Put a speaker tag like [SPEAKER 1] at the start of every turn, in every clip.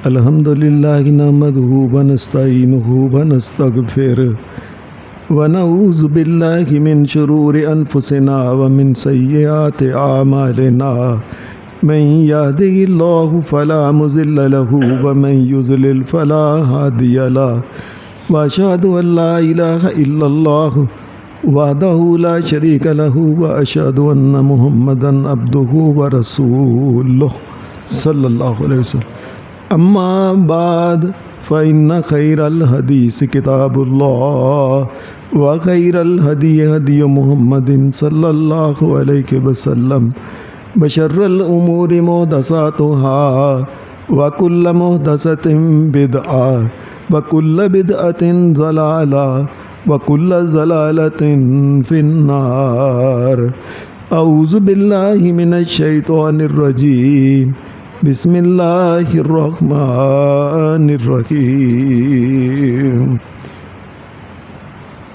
[SPEAKER 1] الحمد للہ نحمدہ ونستعینہ ونستغفرہ ونعوذ باللہ من شرور انفسنا ومن سیئات اعمالنا من یہدہ اللہ فلا مضل لہ ومن یضلل فلا ہادی لہ واشہد ان لا الہ الا اللہ وحدہ لا شریک لہ واشہد ان محمدا عبدہ ورسولہ صلی اللہ علیہ وسلم. اما بعد فإن خیر الحدیث کتاب اللہ وخیر الہدی ہدی محمد صلی اللہ علیہ وسلم بشر الامور محدثاتها وکل محدثۃ بدعہ وکل بدعۃ ضلالہ وکل ضلالۃ فی النار. اعوذ باللہ من الشیطان الرجیم. بسم اللہ الرحمن الرحیم.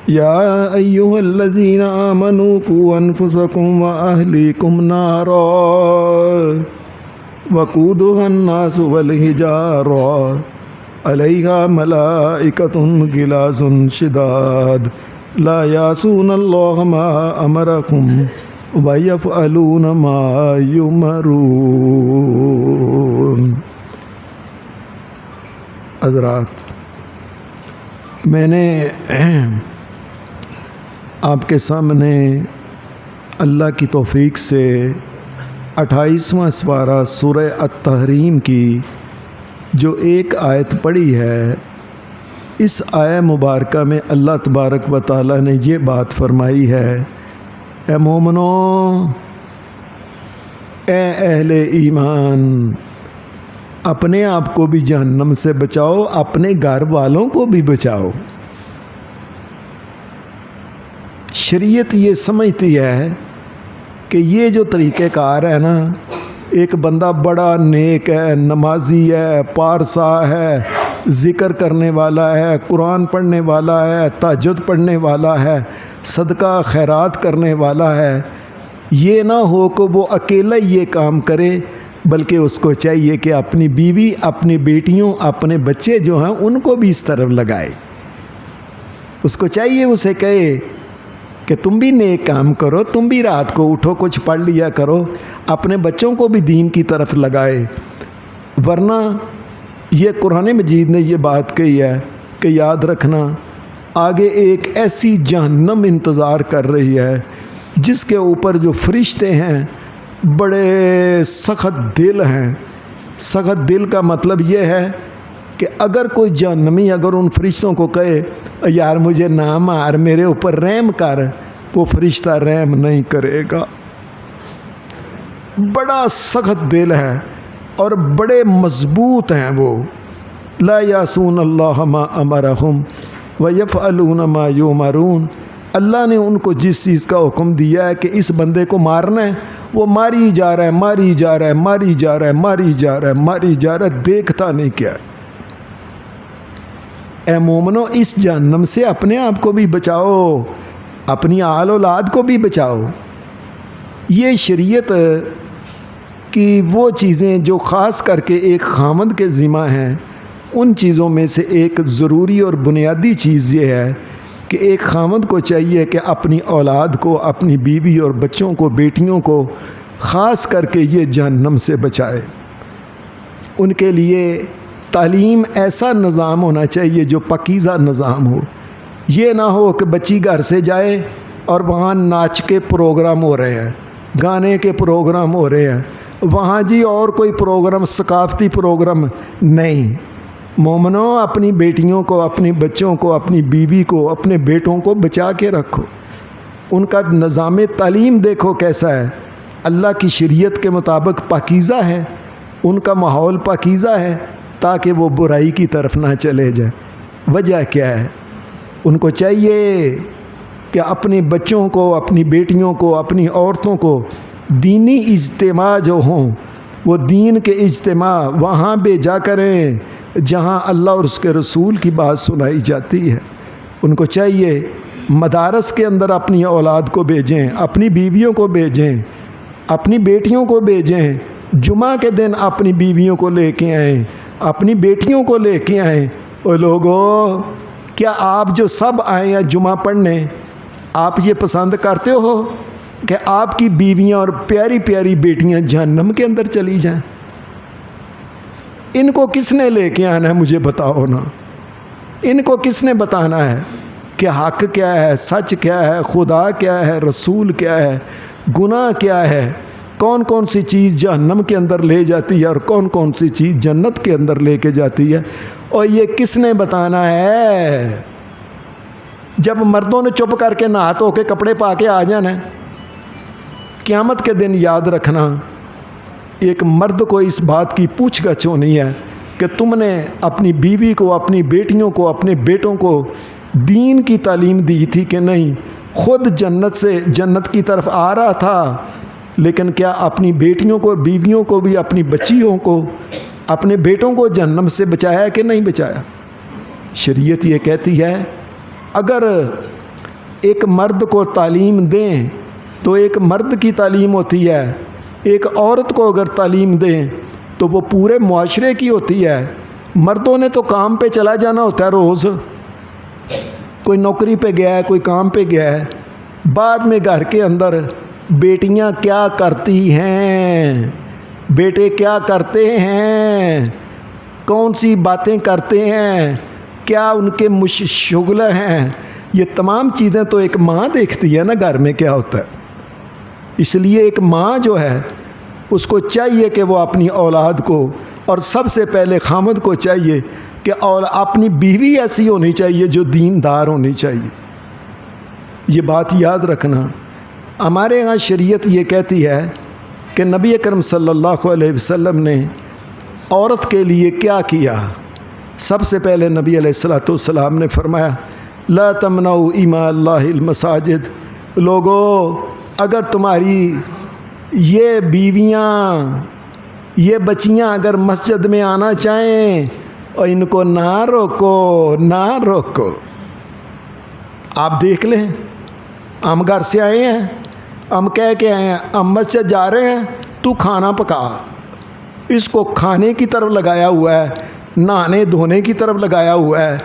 [SPEAKER 1] یا ایہا الذین آمنوا قوا انفسکم واہلیکم نارا وقودها الناس والحجارہ علیہا ملائکۃ غلاظ شداد لا یعصون اللہ ما امرکم وَيَفْعَلُونَ مَا يُؤْمَرُونَ. حضرات، میں نے آپ کے سامنے اللہ کی توفیق سے 28واں سپارہ سورہ التحریم کی جو ایک آیت پڑھی ہے، اس آیہ مبارکہ میں اللہ تبارک و تعالیٰ نے یہ بات فرمائی ہے: اے مومنو، اے اہل ایمان، اپنے آپ کو بھی جہنم سے بچاؤ، اپنے گھر والوں کو بھی بچاؤ. شریعت یہ سمجھتی ہے کہ یہ جو طریقہ کار ہے نا، ایک بندہ بڑا نیک ہے، نمازی ہے، پارسا ہے، ذکر کرنے والا ہے، قرآن پڑھنے والا ہے، تہجد پڑھنے والا ہے، صدقہ خیرات کرنے والا ہے، یہ نہ ہو کہ وہ اکیلا یہ کام کرے، بلکہ اس کو چاہیے کہ اپنی بیوی، اپنی بیٹیوں، اپنے بچے جو ہیں ان کو بھی اس طرف لگائے. اس کو چاہیے اسے کہے کہ تم بھی نیک کام کرو، تم بھی رات کو اٹھو، کچھ پڑھ لیا کرو، اپنے بچوں کو بھی دین کی طرف لگائے. ورنہ یہ قرآن مجید نے یہ بات کہی ہے کہ یاد رکھنا آگے ایک ایسی جہنم انتظار کر رہی ہے جس کے اوپر جو فرشتے ہیں بڑے سخت دل ہیں. سخت دل کا مطلب یہ ہے کہ اگر کوئی جہنمی اگر ان فرشتوں کو کہے یار مجھے نہ مار، میرے اوپر رحم کر، وہ فرشتہ رحم نہیں کرے گا. بڑا سخت دل ہے اور بڑے مضبوط ہیں وہ. لا یعصون اللہ ما امرہم وَيَفْعَلُونَ مَا يُؤْمَرُونَ. اللہ نے ان کو جس چیز کا حکم دیا ہے کہ اس بندے کو مارنا ہے، وہ ماری جا رہا ہے، ماری جا رہا ہے، ماری جا رہا ہے، ماری جا رہا ہے، ماری جا رہا ہے، دیکھتا نہیں کیا. اے مومنو، اس جہنم سے اپنے آپ کو بھی بچاؤ، اپنی آل اولاد کو بھی بچاؤ. یہ شریعت کی وہ چیزیں جو خاص کر کے ایک خامند کے ذمہ ہیں، ان چیزوں میں سے ایک ضروری اور بنیادی چیز یہ ہے کہ ایک خامند کو چاہیے کہ اپنی اولاد کو، اپنی بیوی اور بچوں کو، بیٹیوں کو خاص کر کے یہ جہنم سے بچائے. ان کے لیے تعلیم ایسا نظام ہونا چاہیے جو پاکیزہ نظام ہو. یہ نہ ہو کہ بچی گھر سے جائے اور وہاں ناچ کے پروگرام ہو رہے ہیں، گانے کے پروگرام ہو رہے ہیں، وہاں جی اور کوئی پروگرام، ثقافتی پروگرام نہیں. مومنوں، اپنی بیٹیوں کو، اپنی بچوں کو، اپنی بیوی کو، اپنے بیٹوں کو بچا کے رکھو. ان کا نظام تعلیم دیکھو کیسا ہے، اللہ کی شریعت کے مطابق پاکیزہ ہے، ان کا ماحول پاکیزہ ہے تاکہ وہ برائی کی طرف نہ چلے جائیں. وجہ کیا ہے؟ ان کو چاہیے کہ اپنے بچوں کو، اپنی بیٹیوں کو، اپنی عورتوں کو دینی اجتماع جو ہوں، وہ دین کے اجتماع وہاں بھیجا کریں جہاں اللہ اور اس کے رسول کی بات سنائی جاتی ہے. ان کو چاہیے مدارس کے اندر اپنی اولاد کو بھیجیں، اپنی بیویوں کو بھیجیں، اپنی بیٹیوں کو بھیجیں، جمعہ کے دن اپنی بیویوں کو لے کے آئیں، اپنی بیٹیوں کو لے کے آئیں۔ او لوگو، کیا آپ جو سب آئے ہیں جمعہ پڑھنے، آپ یہ پسند کرتے ہو کہ آپ کی بیویاں اور پیاری پیاری بیٹیاں جہنم کے اندر چلی جائیں؟ ان کو کس نے لے کے آنا ہے مجھے بتاؤ نا۔ ان کو کس نے بتانا ہے کہ حق کیا ہے، سچ کیا ہے، خدا کیا ہے، رسول کیا ہے، گناہ کیا ہے، کون کون سی چیز جہنم کے اندر لے جاتی ہے اور کون کون سی چیز جنت کے اندر لے کے جاتی ہے؟ اور یہ کس نے بتانا ہے؟ جب مردوں نے چپ کر کے نہا دھو کے کپڑے پا کے آ جانا ہے، قیامت کے دن یاد رکھنا ایک مرد کو اس بات کی پوچھ گچھ ہونی ہے کہ تم نے اپنی بیوی کو، اپنی بیٹیوں کو، اپنے بیٹوں کو دین کی تعلیم دی تھی کہ نہیں؟ خود جنت کی طرف آ رہا تھا، لیکن کیا اپنی بیٹیوں کو، بیویوں کو بھی، اپنی بچیوں کو، اپنے بیٹوں کو جہنم سے بچایا کہ نہیں بچایا؟ شریعت یہ کہتی ہے اگر ایک مرد کو تعلیم دیں تو ایک مرد کی تعلیم ہوتی ہے، ایک عورت کو اگر تعلیم دیں تو وہ پورے معاشرے کی ہوتی ہے۔ مردوں نے تو کام پہ چلا جانا ہوتا ہے، روز کوئی نوکری پہ گیا ہے، کوئی کام پہ گیا ہے، بعد میں گھر کے اندر بیٹیاں کیا کرتی ہیں، بیٹے کیا کرتے ہیں، کون سی باتیں کرتے ہیں، کیا ان کے شغل ہیں، یہ تمام چیزیں تو ایک ماں دیکھتی ہے نا گھر میں کیا ہوتا ہے۔ اس لیے ایک ماں جو ہے اس کو چاہیے کہ وہ اپنی اولاد کو، اور سب سے پہلے خامد کو چاہیے کہ اپنی بیوی ایسی ہونی چاہیے جو دیندار ہونی چاہیے۔ یہ بات یاد رکھنا۔ ہمارے یہاں شریعت یہ کہتی ہے کہ نبی اکرم صلی اللہ علیہ وسلم نے عورت کے لیے کیا کیا؟ سب سے پہلے نبی علیہ الصلوۃ والسلام نے فرمایا لا تمنعوا اماء اللہ المساجد، لوگو اگر تمہاری یہ بیویاں، یہ بچیاں اگر مسجد میں آنا چاہیں اور ان کو نہ روکو۔ آپ دیکھ لیں، ہم گھر سے آئے ہیں، ہم کہہ کے آئے ہیں ہم مسجد جا رہے ہیں، تو کھانا پکا، اس کو کھانے کی طرف لگایا ہوا ہے، نہانے دھونے کی طرف لگایا ہوا ہے،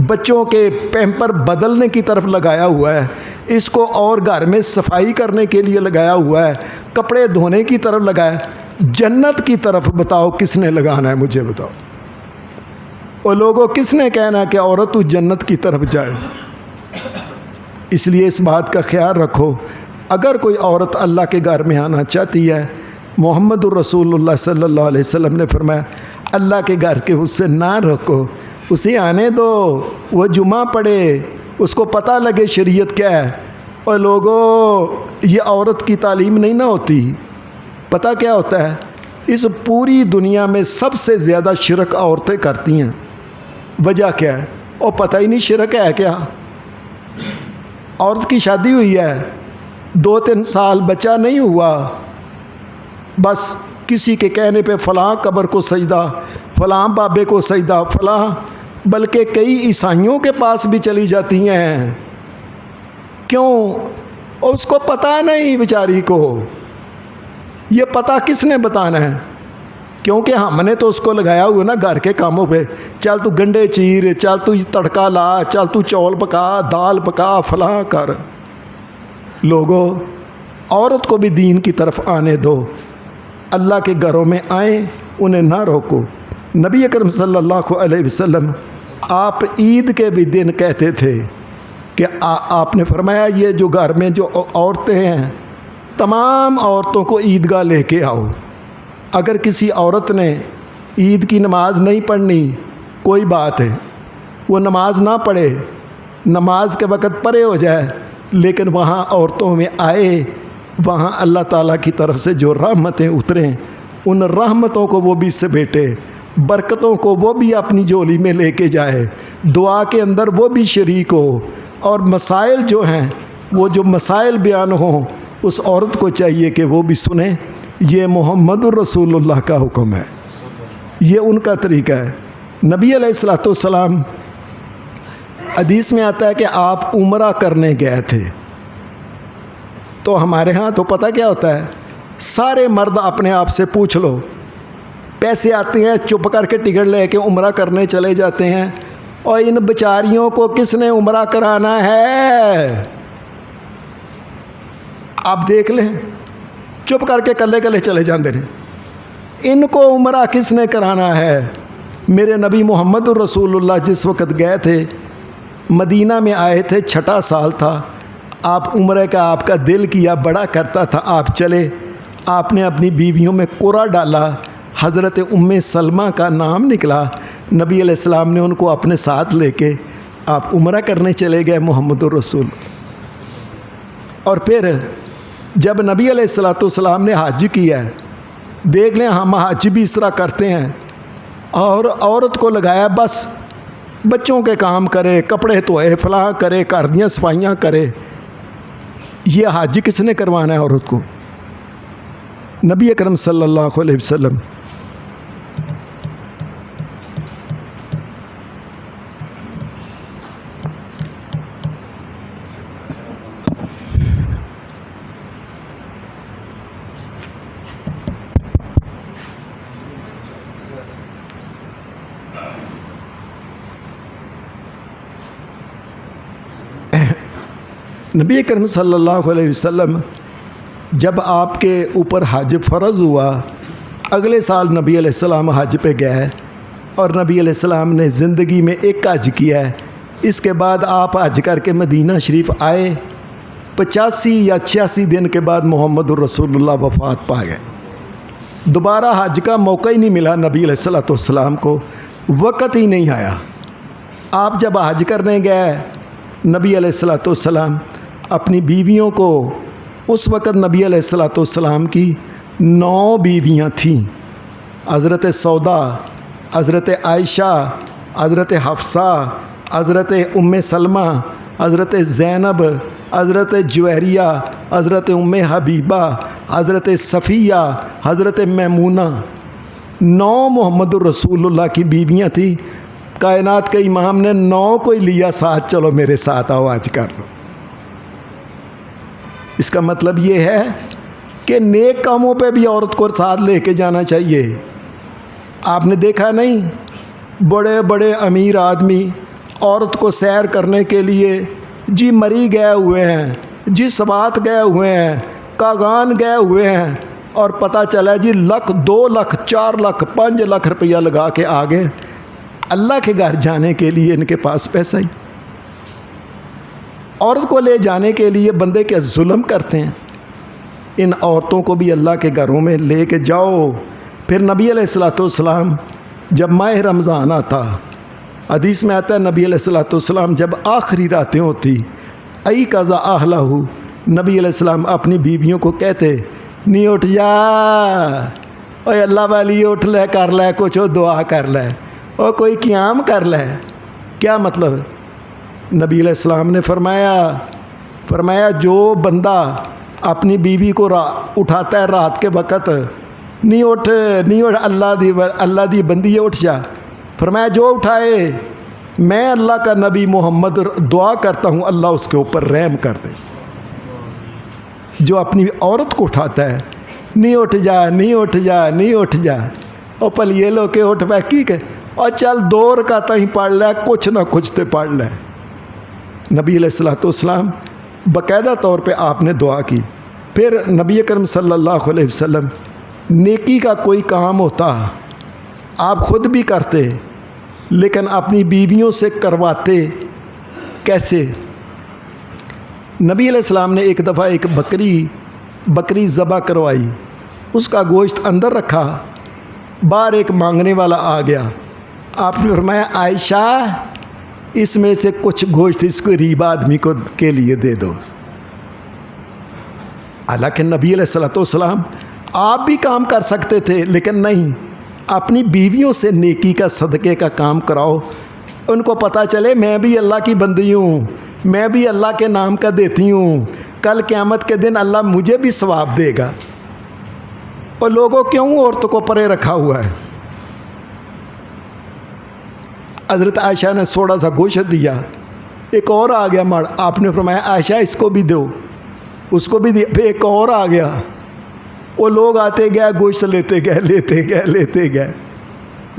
[SPEAKER 1] بچوں کے پیمپر بدلنے کی طرف لگایا ہوا ہے، اس کو اور گھر میں صفائی کرنے کے لیے لگایا ہوا ہے، کپڑے دھونے کی طرف لگایا۔ جنت کی طرف بتاؤ کس نے لگانا ہے؟ مجھے بتاؤ۔ اور لوگوں کس نے کہنا ہے کہ عورت تو جنت کی طرف جائے؟ اس لیے اس بات کا خیال رکھو، اگر کوئی عورت اللہ کے گھر میں آنا چاہتی ہے، محمد الرسول اللہ صلی اللہ علیہ وسلم نے فرمایا اللہ کے گھر کے اس سے نہ روکو، اسے آنے دو، وہ جمعہ پڑھے، اس کو پتہ لگے شریعت کیا ہے۔ اور لوگوں یہ عورت کی تعلیم نہیں نہ ہوتی، پتہ کیا ہوتا ہے؟ اس پوری دنیا میں سب سے زیادہ شرک عورتیں کرتی ہیں۔ وجہ کیا ہے؟ اور پتہ ہی نہیں شرک ہے کیا۔ عورت کی شادی ہوئی ہے، 2-3 سال بچہ نہیں ہوا، بس کسی کے کہنے پہ فلاں قبر کو سجدہ، فلاں بابے کو سجدہ، فلاں، بلکہ کئی عیسائیوں کے پاس بھی چلی جاتی ہیں۔ کیوں؟ اور اس کو پتہ نہیں بیچاری کو۔ یہ پتہ کس نے بتانا ہے؟ کیونکہ ہم نے تو اس کو لگایا ہوا نا گھر کے کاموں پہ، چل تو گنڈے چیر، چل تو تڑکا لا، چل تو چول پکا، دال پکا، فلاں کر۔ لوگوں عورت کو بھی دین کی طرف آنے دو، اللہ کے گھروں میں آئیں، انہیں نہ روکو۔ نبی اکرم صلی اللہ علیہ وسلم آپ عید کے بھی دن کہتے تھے کہ آپ نے فرمایا یہ جو گھر میں جو عورتیں ہیں تمام عورتوں کو عیدگاہ لے کے آؤ۔ اگر کسی عورت نے عید کی نماز نہیں پڑھنی کوئی بات ہے، وہ نماز نہ پڑھے، نماز کے وقت پڑھے ہو جائے، لیکن وہاں عورتوں میں آئے، وہاں اللہ تعالیٰ کی طرف سے جو رحمتیں اتریں ان رحمتوں کو وہ بھی سمیٹے، برکتوں کو وہ بھی اپنی جولی میں لے کے جائے، دعا کے اندر وہ بھی شریک ہو، اور مسائل جو ہیں وہ جو مسائل بیان ہوں اس عورت کو چاہیے کہ وہ بھی سنیں۔ یہ محمد الرسول اللہ کا حکم ہے، یہ ان کا طریقہ ہے۔ نبی علیہ الصلوۃ والسلام حدیث میں آتا ہے کہ آپ عمرہ کرنے گئے تھے، تو ہمارے ہاں تو پتہ کیا ہوتا ہے، سارے مرد اپنے آپ سے پوچھ لو پیسے آتے ہیں چپ کر کے ٹکٹ لے کے عمرہ کرنے چلے جاتے ہیں، اور ان بیچاریوں کو کس نے عمرہ کرانا ہے؟ آپ دیکھ لیں، چپ کر کے کلے کلے چلے جاندے ہیں۔ ان کو عمرہ کس نے کرانا ہے؟ میرے نبی محمد الرسول اللہ جس وقت گئے تھے، مدینہ میں آئے تھے، 6واں سال تھا، آپ عمرے کا آپ کا دل کیا، بڑا کرتا تھا، آپ چلے، آپ نے اپنی بیویوں میں قرعہ ڈالا، حضرت ام سلمہ کا نام نکلا، نبی علیہ السلام نے ان کو اپنے ساتھ لے کے آپ عمرہ کرنے چلے گئے محمد الرسول۔ اور پھر جب نبی علیہ السلام نے حج کیا ہے، دیکھ لیں ہم حج بھی اس طرح کرتے ہیں، اور عورت کو لگایا بس بچوں کے کام کرے، کپڑے دھوئے، فلاں کرے، گھر دیاں صفائیاں کرے۔ یہ حج کس نے کروانا ہے عورت کو؟ نبی اکرم صلی اللہ علیہ وسلم۔ نبی کریم صلی اللہ علیہ وسلم جب آپ کے اوپر حج فرض ہوا، اگلے سال نبی علیہ السلام حج پہ گئے، اور نبی علیہ السلام نے زندگی میں ایک حج کیا ہے۔ اس کے بعد آپ حج کر کے مدینہ شریف آئے، 85 یا 86 دن کے بعد محمد الرسول اللہ وفات پا گئے۔ دوبارہ حج کا موقع ہی نہیں ملا نبی علیہ السلام کو، وقت ہی نہیں آیا۔ آپ جب حج کرنے گئے، نبی علیہ السلام اپنی بیویوں کو، اس وقت نبی علیہ السلام کی 9 بیویاں تھیں، حضرت سودا، حضرت عائشہ، حضرت حفصہ، حضرت ام سلمہ، حضرت زینب، حضرت جویریہ، حضرت ام حبیبہ، حضرت صفیہ، حضرت میمونہ، 9 محمد الرسول اللہ کی بیویاں تھیں۔ کائنات کے امام نے 9 کو ہی لیا ساتھ، چلو میرے ساتھ آؤ حج کر لو۔ اس کا مطلب یہ ہے کہ نیک کاموں پہ بھی عورت کو ساتھ لے کے جانا چاہیے۔ آپ نے دیکھا نہیں، بڑے بڑے امیر آدمی عورت کو سیر کرنے کے لیے جی مری گئے ہوئے ہیں، جی سوات گئے ہوئے ہیں، کاغان گئے ہوئے ہیں، اور پتہ چلا جی 1 لاکھ 2 لاکھ 4 لاکھ 5 لاکھ روپیہ لگا کے آگے اللہ کے گھر جانے کے لیے ان کے پاس پیسہ ہی۔ عورت کو لے جانے کے لیے بندے کے ظلم کرتے ہیں۔ ان عورتوں کو بھی اللہ کے گھروں میں لے کے جاؤ۔ پھر نبی علیہ السلام جب ماہ رمضان آتا، حدیث میں آتا ہے نبی علیہ السلام جب آخری راتیں ہوتی، ای قضا اہلہ، نبی علیہ السلام اپنی بیویوں کو کہتے، نہیں اٹھ جا، اوے اللہ والی اٹھ لے، کر لے کچھ، دعا کر لے، اور کوئی قیام کر لے۔ کیا مطلب؟ نبی علیہ السلام نے فرمایا جو بندہ اپنی بیوی کو اٹھاتا ہے رات کے وقت، نہیں اٹھ اللہ دی بندی اٹھ جا، فرمایا جو اٹھائے، میں اللہ کا نبی محمد دعا کرتا ہوں اللہ اس کے اوپر رحم کر دے۔ جو اپنی عورت کو اٹھاتا ہے، نہیں اٹھ جا، نہیں اٹھ جا، نہیں اٹھ جا، اور پلیے لو کے اٹھ پہ کی کہ اور چل 2 رکعتیں ہی پڑھ لے، کچھ نہ کچھ تے پڑھ لے۔ نبی علیہ السلام باقاعدہ طور پہ آپ نے دعا کی۔ پھر نبی کریم صلی اللہ علیہ وسلم نیکی کا کوئی کام ہوتا آپ خود بھی کرتے، لیکن اپنی بیویوں سے کرواتے کیسے؟ نبی علیہ السلام نے ایک دفعہ ایک بکری ذبح کروائی، اس کا گوشت اندر رکھا، باہر ایک مانگنے والا آ گیا، آپ نے فرمایا عائشہ اس میں سے کچھ گوشت اس غریب آدمی کو کے لیے دے دو۔ حالانکہ نبی علیہ السلام آپ بھی کام کر سکتے تھے، لیکن نہیں، اپنی بیویوں سے نیکی کا صدقے کا کام کراؤ، ان کو پتہ چلے میں بھی اللہ کی بندی ہوں، میں بھی اللہ کے نام کا دیتی ہوں، کل قیامت کے دن اللہ مجھے بھی ثواب دے گا۔ اور لوگوں کیوں عورتوں کو پرے رکھا ہوا ہے؟ حضرت عائشہ نے تھوڑا سا گوشت دیا، ایک اور آ گیا مڑ، آپ نے فرمایا عائشہ اس کو بھی دو، اس کو بھی دیا، پھر ایک اور آ گیا، وہ لوگ آتے گئے, گوشت لیتے گئے.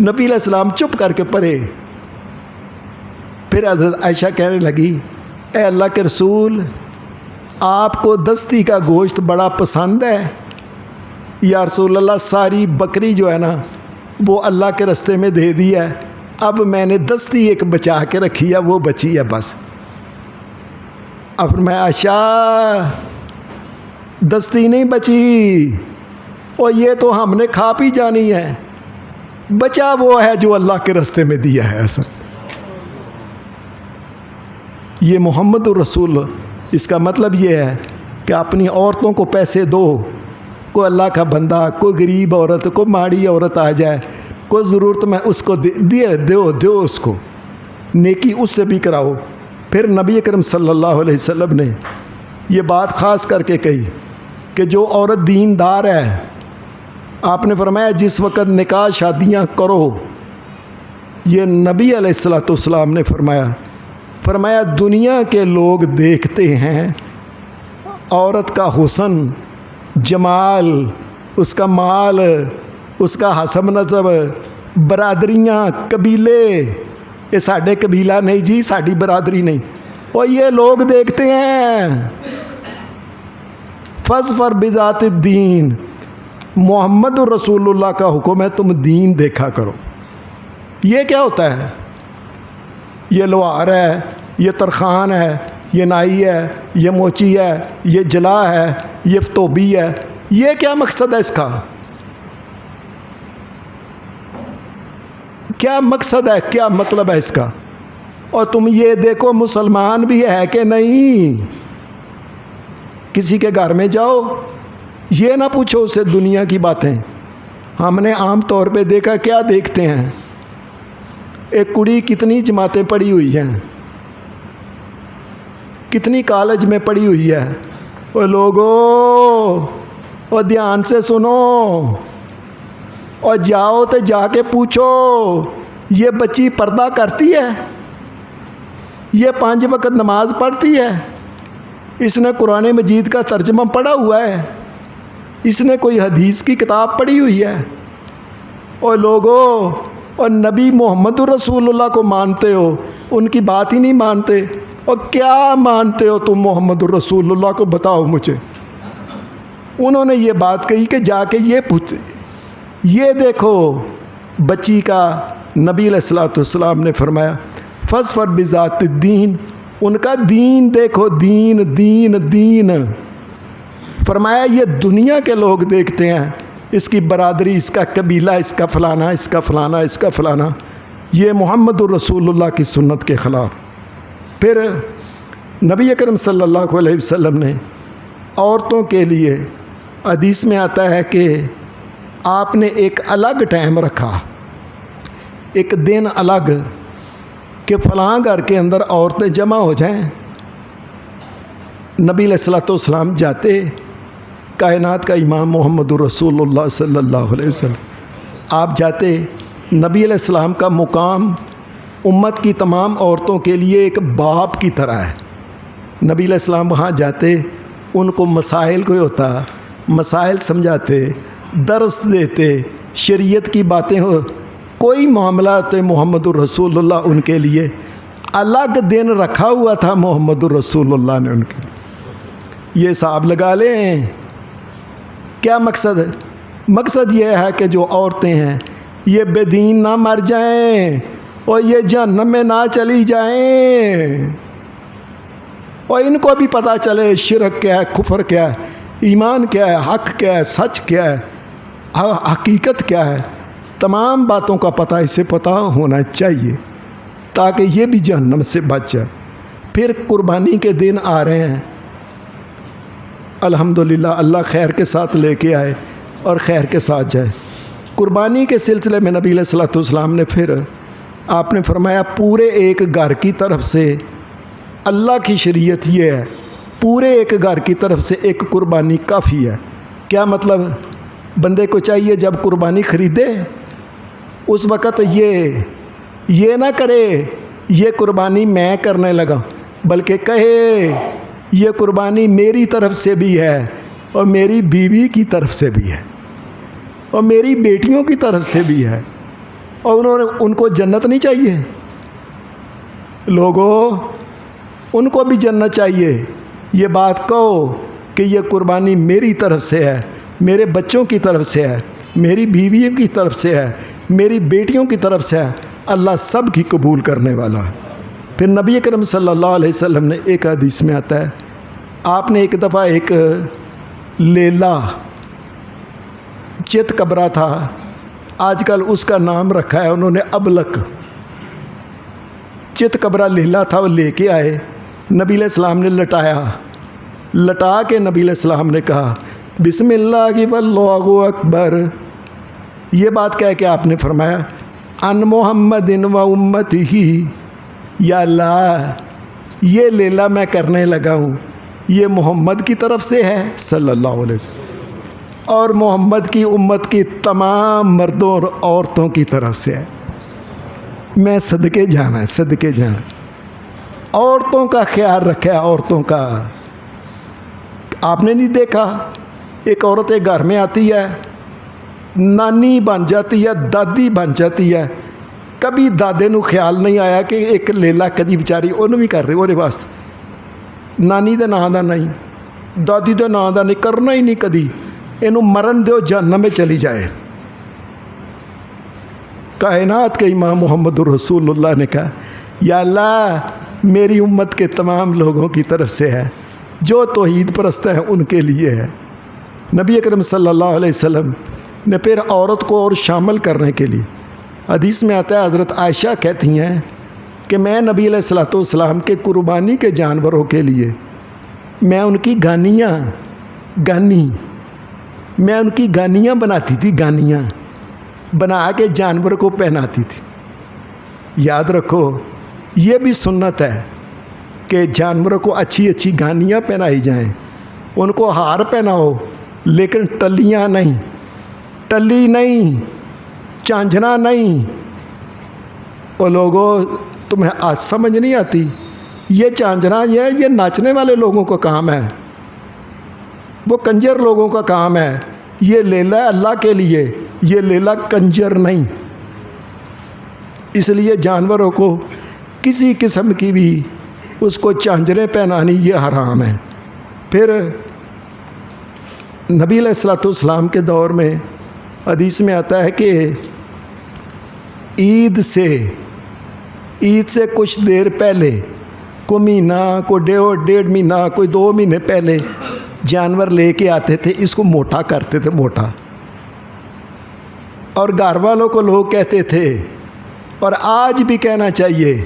[SPEAKER 1] نبی علیہ السلام چپ کر کے پڑے. پھر حضرت عائشہ کہنے لگی, اے اللہ کے رسول, آپ کو دستی کا گوشت بڑا پسند ہے؟ یا رسول اللہ, ساری بکری جو ہے نا وہ اللہ کے راستے میں دے دی ہے, اب میں نے دستی ایک بچا کے رکھی ہے, وہ بچی ہے بس. اب میں عائشہ, دستی نہیں بچی, اور یہ تو ہم نے کھا پی جانی ہے, بچا وہ ہے جو اللہ کے راستے میں دیا ہے. ایسا یہ محمد الرسول, اس کا مطلب یہ ہے کہ اپنی عورتوں کو پیسے دو. کوئی اللہ کا بندہ, کوئی غریب عورت, کوئی ماڑی عورت آ جائے, کوئی ضرورت میں اس کو دو اس کو, نیکی اس سے بھی کراؤ. پھر نبی اکرم صلی اللہ علیہ وسلم نے یہ بات خاص کر کے کہی کہ جو عورت دیندار ہے, آپ نے فرمایا جس وقت نکاح شادیاں کرو, یہ نبی علیہ السلام نے فرمایا دنیا کے لوگ دیکھتے ہیں عورت کا حسن, جمال, اس کا مال, اس کا حسب نسب, برادریاں, قبیلے. یہ ساڈے قبیلہ نہیں جی, ساڈی برادری نہیں, اور یہ لوگ دیکھتے ہیں. فاظفر بذات الدین, محمد الرسول اللہ کا حکم ہے تم دین دیکھا کرو. یہ کیا ہوتا ہے؟ یہ لوہار ہے, یہ ترخان ہے, یہ نائی ہے, یہ موچی ہے, یہ جلا ہے, یہ فتوبی ہے. یہ کیا مقصد ہے اس کا؟ کیا مقصد ہے, کیا مطلب ہے اس کا؟ اور تم یہ دیکھو مسلمان بھی ہے کہ نہیں. کسی کے گھر میں جاؤ, یہ نہ پوچھو اسے دنیا کی باتیں. ہم نے عام طور پہ دیکھا, کیا دیکھتے ہیں, ایک کڑی کتنی جماعتیں پڑھی ہوئی ہیں, کتنی کالج میں پڑھی ہوئی ہے. اور لوگوں, اور دھیان سے سنو, اور جاؤ تو جا کے پوچھو, یہ بچی پردہ کرتی ہے, یہ 5 وقت نماز پڑھتی ہے, اس نے قرآن مجید کا ترجمہ پڑھا ہوا ہے, اس نے کوئی حدیث کی کتاب پڑھی ہوئی ہے. اور لوگوں, اور نبی محمد الرسول اللہ کو مانتے ہو, ان کی بات ہی نہیں مانتے. اور کیا مانتے ہو تم محمد الرسول اللہ کو, بتاؤ مجھے. انہوں نے یہ بات کہی کہ جا کے یہ پوچھ, یہ دیکھو بچی کا. نبی علیہ السلام نے فرمایا فاظفر بذات الدین, ان کا دین دیکھو, دین. فرمایا یہ دنیا کے لوگ دیکھتے ہیں, اس کی برادری, اس کا قبیلہ, اس کا فلانا, اس کا فلانا, اس کا فلانا. یہ محمد الرسول اللہ کی سنت کے خلاف. پھر نبی اکرم صلی اللہ علیہ وسلم نے عورتوں کے لیے, حدیث میں آتا ہے کہ آپ نے ایک الگ ٹائم رکھا, ایک دن الگ, کہ فلاں گھر کے اندر عورتیں جمع ہو جائیں. نبی علیہ السلام جاتے, کائنات کا امام محمد الرسول اللہ صلی اللہ علیہ وسلم, آپ جاتے. نبی علیہ السلام کا مقام امت کی تمام عورتوں کے لیے ایک باپ کی طرح ہے. نبی علیہ السلام وہاں جاتے, ان کو مسائل کوئی ہوتا, مسائل سمجھاتے, درس دیتے, شریعت کی باتیں ہو, کوئی معاملات محمد الرسول اللہ ان کے لیے الگ دن رکھا ہوا تھا. محمد الرسول اللہ نے ان کے لیے. یہ حساب لگا لیں کیا مقصد ہے. مقصد یہ ہے کہ جو عورتیں ہیں یہ بے دین نہ مر جائیں, اور یہ جہنم میں نہ چلی جائیں, اور ان کو بھی پتہ چلے شرک کیا ہے, کفر کیا ہے, ایمان کیا ہے, حق کیا ہے, سچ کیا ہے, حقیقت کیا ہے. تمام باتوں کا پتہ اسے پتہ ہونا چاہیے تاکہ یہ بھی جہنم سے بچ جائے. پھر قربانی کے دن آ رہے ہیں, الحمدللہ اللہ خیر کے ساتھ لے کے آئے اور خیر کے ساتھ جائے. قربانی کے سلسلے میں نبی علیہ السلام نے پھر آپ نے فرمایا پورے ایک گھر کی طرف سے, اللہ کی شریعت یہ ہے, پورے ایک گھر کی طرف سے ایک قربانی کافی ہے. کیا مطلب؟ بندے کو چاہیے جب قربانی خریدے اس وقت یہ نہ کرے یہ قربانی میں کرنے لگا, بلکہ کہے یہ قربانی میری طرف سے بھی ہے, اور میری بیوی کی طرف سے بھی ہے اور میری بیٹیوں کی طرف سے بھی ہے، اور ان کو جنت نہیں چاہیے؟ لوگوں، ان کو بھی جنت چاہیے۔ یہ بات کہو کہ یہ قربانی میری طرف سے ہے، میرے بچوں کی طرف سے ہے، میری بیویوں کی طرف سے ہے، میری بیٹیوں کی طرف سے ہے، اللہ سب کی قبول کرنے والا ہے۔ پھر نبی کریم صلی اللہ علیہ وسلم نے ایک حدیث میں آتا ہے، آپ نے ایک دفعہ ایک لیلا چت قبرہ تھا، آج کل اس کا نام رکھا ہے انہوں نے ابلک، چت قبرہ لیلا تھا، وہ لے کے آئے، نبی علیہ السلام نے لٹا کے نبی علیہ السلام نے کہا بسم اللہ واللہ اکبر، یہ بات کہہ کے آپ نے فرمایا ان محمد و امتہ، یا اللہ یہ لیلا میں کرنے لگا ہوں یہ محمد کی طرف سے ہے صلی اللہ علیہ وسلم، اور محمد کی امت کی تمام مردوں اور عورتوں کی طرف سے ہے۔ میں صدقے جانا ہے، صدقے جانا، عورتوں کا خیال رکھے، عورتوں کا۔ آپ نے نہیں دیکھا ایک عورت ایک گھر میں آتی ہے، نانی بن جاتی ہے، دادی بن جاتی ہے، کبھی دادے نو خیال نہیں آیا کہ ایک لیلا کدی بیچاری انہوں بھی کر رہے وہ واسطے، نانی دے نام دا نہیں، دادی دے نام دا نہیں، کرنا ہی نہیں کدی، اینو مرن دیو جہنم میں چلی جائے۔ کائنات کے امام محمد رسول اللہ نے کہا یا اللہ میری امت کے تمام لوگوں کی طرف سے ہے، جو توحید پرست ہیں ان کے لیے ہے۔ نبی اکرم صلی اللہ علیہ وسلم نے پھر عورت کو اور شامل کرنے کے لیے، حدیث میں آتا ہے حضرت عائشہ کہتی ہیں کہ میں نبی علیہ الصلوۃ والسلام کے قربانی کے جانوروں کے لیے میں ان کی گانیاں بناتی تھی، گانیاں بنا کے جانور کو پہناتی تھی۔ یاد رکھو یہ بھی سنت ہے کہ جانوروں کو اچھی اچھی گانیاں پہنائی جائیں، ان کو ہار پہناؤ لیکن ٹلیاں نہیں، ٹلی نہیں، چانجنا نہیں۔ اور لوگوں تمہیں آج سمجھ نہیں آتی، یہ چانجنا یہ ناچنے والے لوگوں کا کام ہے، وہ کنجر لوگوں کا کام ہے، یہ لیلا اللہ کے لیے، یہ لیلا کنجر نہیں۔ اس لیے جانوروں کو کسی قسم کی بھی اس کو چانجریں پہنانی یہ حرام ہے۔ پھر نبی علیہ الصلوۃ والسلام کے دور میں حدیث میں آتا ہے کہ عید سے کچھ دیر پہلے، کوئی مہینہ، کوئی ڈیڑھ مہینہ، کوئی 2 مہینے پہلے جانور لے کے آتے تھے، اس کو موٹا کرتے تھے، موٹا، اور گھر والوں کو لوگ کہتے تھے، اور آج بھی کہنا چاہیے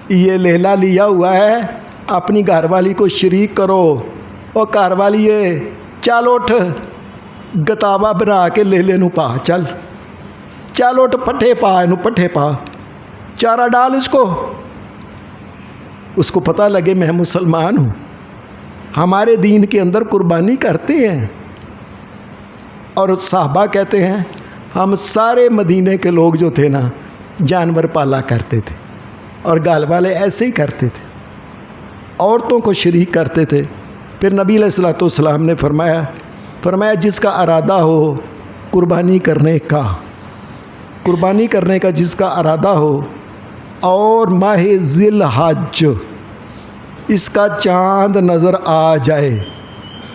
[SPEAKER 1] یہ لیلا لیا ہوا ہے، اپنی گھر والی کو شریک کرو، اور گھر والی یہ چل اٹھ گتابا بنا کے لیلے نو پا، چل اٹھ پٹھے پا، پٹھے پا، چارہ ڈال اس کو پتہ لگے میں مسلمان ہوں، ہمارے دین کے اندر قربانی کرتے ہیں۔ اور صحابہ کہتے ہیں ہم سارے مدینے کے لوگ جو تھے نا جانور پالا کرتے تھے، اور گال والے ایسے ہی کرتے تھے، عورتوں کو شریک کرتے تھے۔ پھر نبی علیہ الصلوۃ والسلام نے فرمایا جس کا ارادہ ہو قربانی کرنے کا جس کا ارادہ ہو، اور ماہ ذی الحج اس کا چاند نظر آ جائے،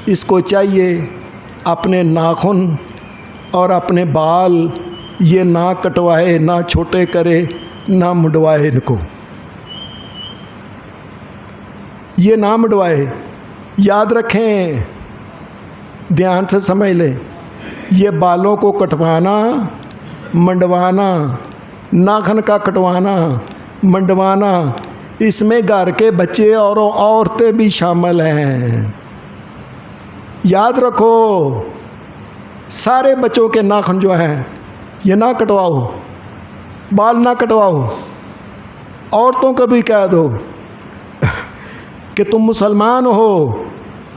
[SPEAKER 1] اس کو چاہیے اپنے ناخن اور اپنے بال یہ نہ کٹوائے، نہ چھوٹے کرے، نہ منڈوائے، ان کو یہ نہ منڈوائے۔ یاد رکھیں، دھیان سے سمجھ لیں، یہ بالوں کو کٹوانا، منڈوانا، ناخن کا کٹوانا، منڈوانا، اس میں گھر کے بچے اور عورتیں بھی شامل ہیں۔ یاد رکھو سارے بچوں کے ناخن جو ہیں یہ نہ کٹواؤ، بال نہ کٹواؤ۔ عورتوں کو بھی کہہ دو کہ تم مسلمان ہو،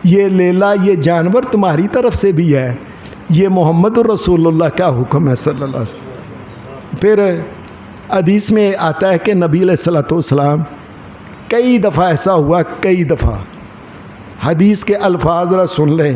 [SPEAKER 1] یہ لیلا یہ جانور تمہاری طرف سے بھی ہے، یہ محمد الرسول اللہ کا حکم ہے صلی اللہ علیہ وسلم۔ پھر حدیث میں آتا ہے کہ نبی علیہ الصلوۃ والسلام کئی دفعہ ایسا ہوا، کئی دفعہ، حدیث کے الفاظ ذرا سن لیں،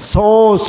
[SPEAKER 1] 100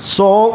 [SPEAKER 1] 100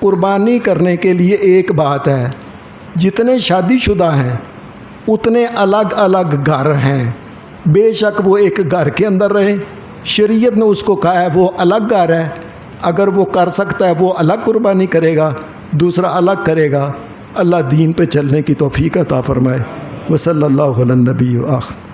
[SPEAKER 1] قربانی کرنے کے لیے ایک بات ہے، جتنے شادی شدہ ہیں اتنے الگ الگ گھر ہیں، بے شک وہ ایک گھر کے اندر رہے، شریعت نے اس کو کہا ہے وہ الگ گھر ہے، اگر وہ کر سکتا ہے وہ الگ قربانی کرے گا، دوسرا الگ کرے گا۔ اللہ دین پہ چلنے کی توفیق عطا فرمائے۔ وصلی اللہ علی النبی وآخر۔